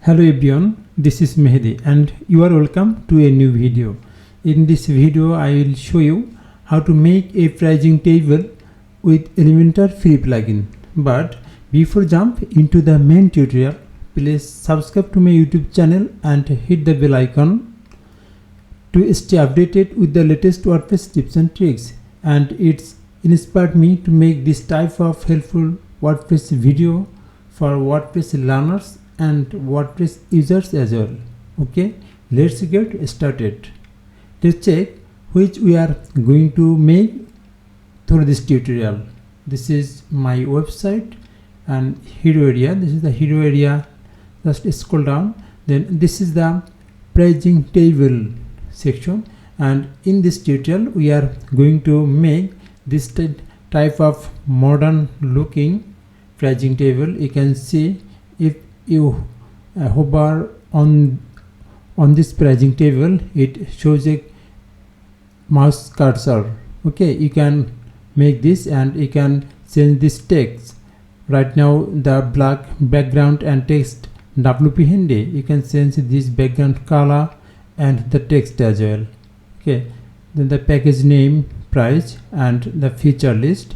Hello everyone, this is Mehdi and you are welcome to a new video. In this video I will show you how to make a pricing table with Elementor Free Plugin. But before jump into the main tutorial, please subscribe to my YouTube channel and hit the bell icon to stay updated with the latest WordPress tips and tricks. And it's inspired me to make this type of helpful WordPress video for WordPress learners and WordPress users as well. Okay, let's get started. Let's check which we are going to make through this tutorial. This is my website and hero area. This is the hero area. Just scroll down. Then this is the pricing table section, and in this tutorial we are going to make this type of modern looking pricing table. You can see if you hover on this pricing table, it shows a mouse cursor. Okay, you can make this and you can change this text. Right now the black background and text WP handy, you can change this background color and the text as well. Okay, then the package name, price and the feature list,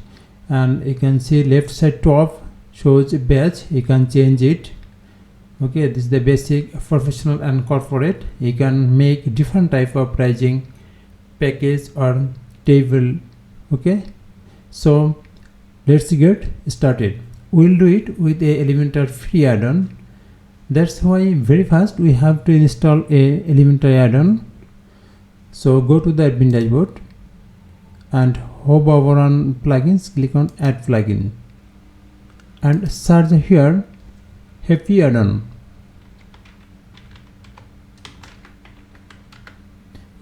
and you can see left side top shows a badge. You can change it. Okay, this is the basic, professional and corporate. You can make different type of pricing package or table. Okay, so let's get started. We'll do it with a Elementor free add-on. That's why very fast we have to install a Elementor add-on. So go to the admin dashboard and hover over on plugins, click on add plugin and search here happy add-on.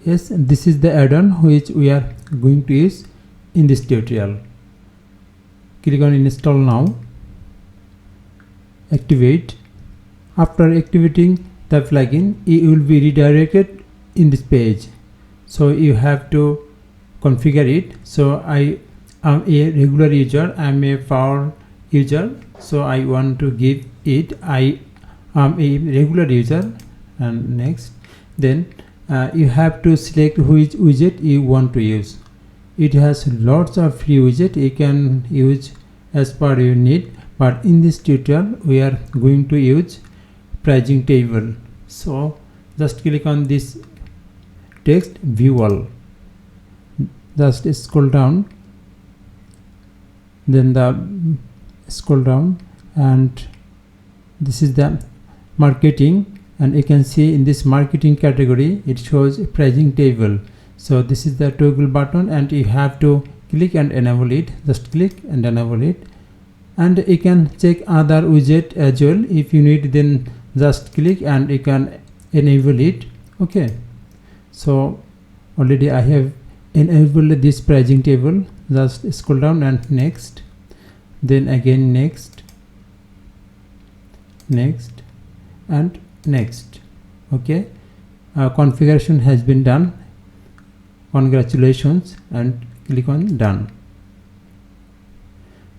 Yes, this is the add-on which we are going to use in this tutorial. Click on install now, activate. After activating the plugin, it will be redirected in this page, so you have to configure it. So I am a regular user, I am a power user, so I want to give it I am a regular user, and next. Then you have to select which widget you want to use. It has lots of free widget you can use as per your need, but in this tutorial we are going to use pricing table. So just click on this text view all, just scroll down, then the scroll down, and this is the marketing, and you can see in this marketing category it shows a pricing table. So this is the toggle button and you have to click and enable it. Just click and enable it, and you can check other widget as well. If you need, then just click and you can enable it. Okay, so already I have enabled this pricing table. Just scroll down and next, then again next, next and next. Okay, configuration has been done. Congratulations, and click on done.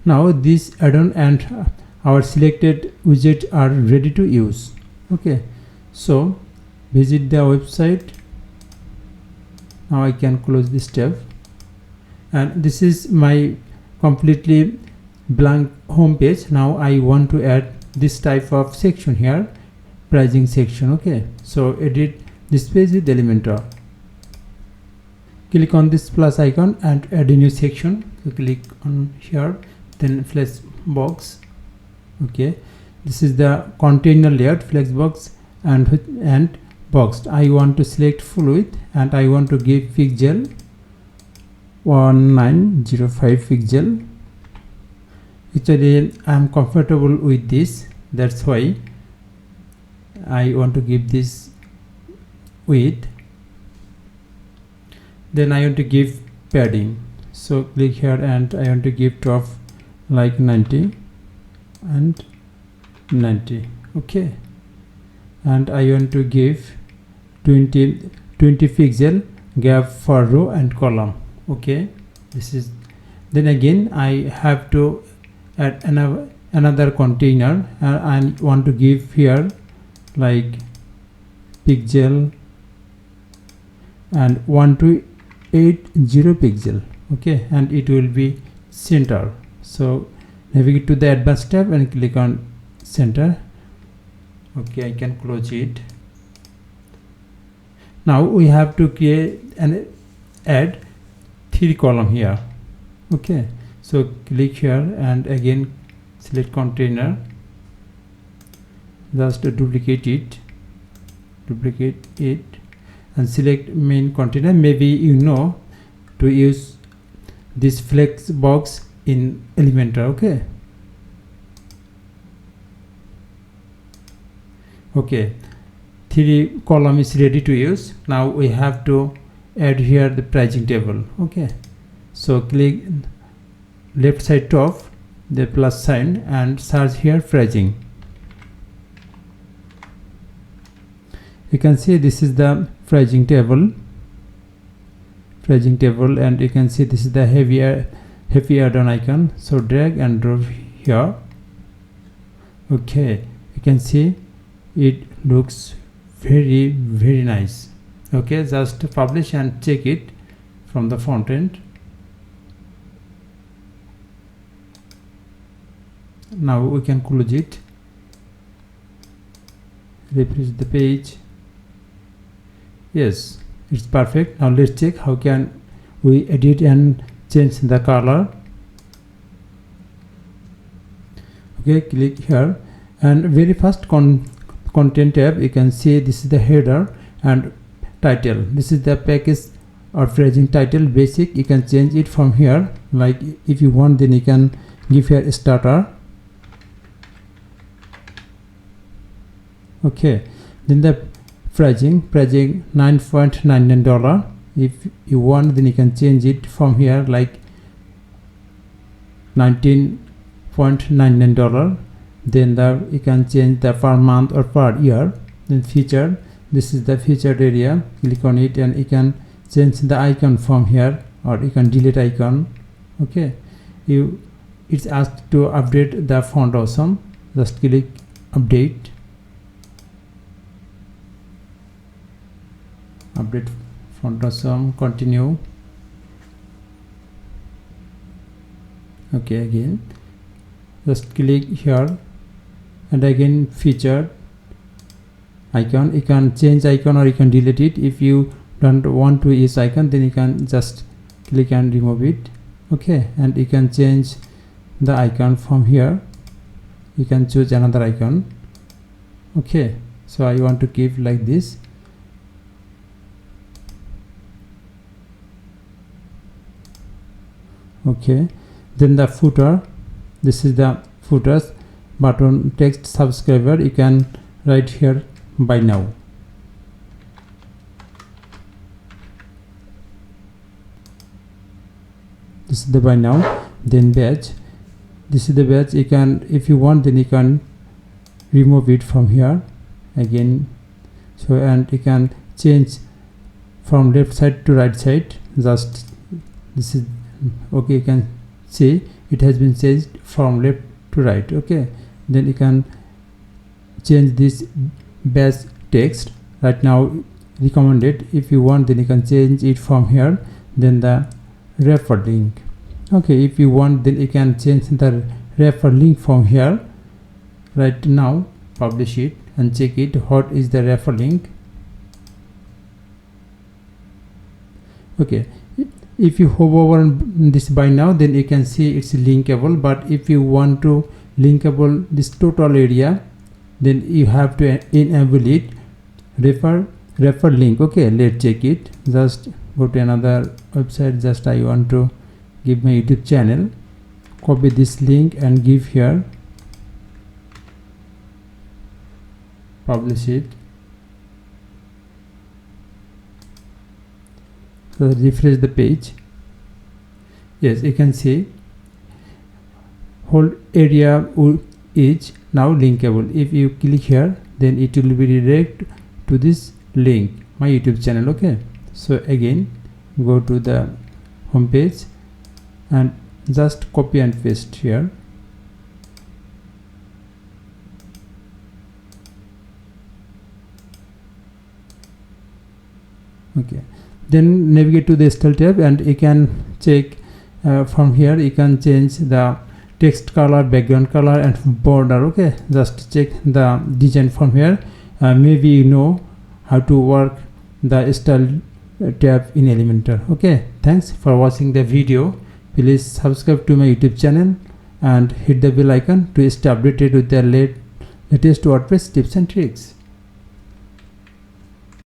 Now this add-on and our selected widget are ready to use. Okay, so visit the website. Now I can close this tab, and this is my completely blank home page. Now I want to add this type of section here, pricing section. Okay, so edit this page with Elementor. Click on this plus icon and add a new section. So click on here, then flex box. Okay, this is the container layout, flex box and boxed. I want to select full width and I want to give pixel 1905 pixel. Actually I am comfortable with this, that's why I want to give this width. Then I want to give padding, so click here and I want to give top like 90 and 90. Okay, and I want to give 20 pixel gap for row and column. Okay, this is, then again I have to add another container and I want to give here like pixel and 1280 pixel. Okay, and it will be center. So navigate to the advanced tab and click on center. Okay, I can close it. Now we have to create and add 3 column here. Okay, so click here and again select container, just duplicate it and select main container. Maybe you know to use this flex box in Elementor. Okay, 3 column is ready to use. Now we have to add here the pricing table. Okay, so click left side top the plus sign and search here pricing. You can see this is the pricing table, and you can see this is the heavy add-on icon. So drag and drop here. Okay, you can see it looks very nice. Okay, just publish and check it from the front end. Now we can close it, refresh the page. Yes, it's perfect. Now let's check how can we edit and change the color. Okay, click here and very first content tab, you can see this is the header and title. This is the package or phrasing title basic. You can change it from here. Like if you want, then you can give here a starter. Okay, then the pricing $9.99. If you want, then you can change it from here like $19.99. Then you can change the per month or per year. Then feature, this is the featured area. Click on it and you can change the icon from here, or you can delete icon. Okay, it's asked to update the font awesome. Just click update font awesome, continue. Okay, again just click here and again featured icon. You can change icon or you can delete it. If you don't want to use icon, then you can just click and remove it. Okay, and you can change the icon from here. You can choose another icon. Okay, so I want to keep like this. Okay, then the footer, this is the footers button text subscriber. You can write here by now. This is the by now. Then badge, this is the badge. You can, if you want, then you can remove it from here again. So and you can change from left side to right side. Just this is okay. You can see it has been changed from left to right. Okay, then you can change this badge text. Right now recommended. If you want, then you can change it from here. Then the refer link. Okay, if you want, then you can change the refer link from here. Right now publish it and check it. What is the refer link? Okay, if you hover over this by now, then you can see it's linkable. But if you want to linkable this total area, then you have to enable it, refer link. Okay, let's check it. Just go to another website. Just I want to give my YouTube channel, copy this link and give here, publish it. So refresh the page. Yes, you can see whole area is now linkable. If you click here, then it will be redirect to this link, my YouTube channel. Okay, so again go to the home page and just copy and paste here. Okay, then navigate to the style tab and you can check from here. You can change the text color, background color and border. Okay, just check the design from here. Maybe you know how to work the style tab in Elementor. Okay, thanks for watching the video. Please subscribe to my YouTube channel and hit the bell icon to stay updated with the latest WordPress tips and tricks.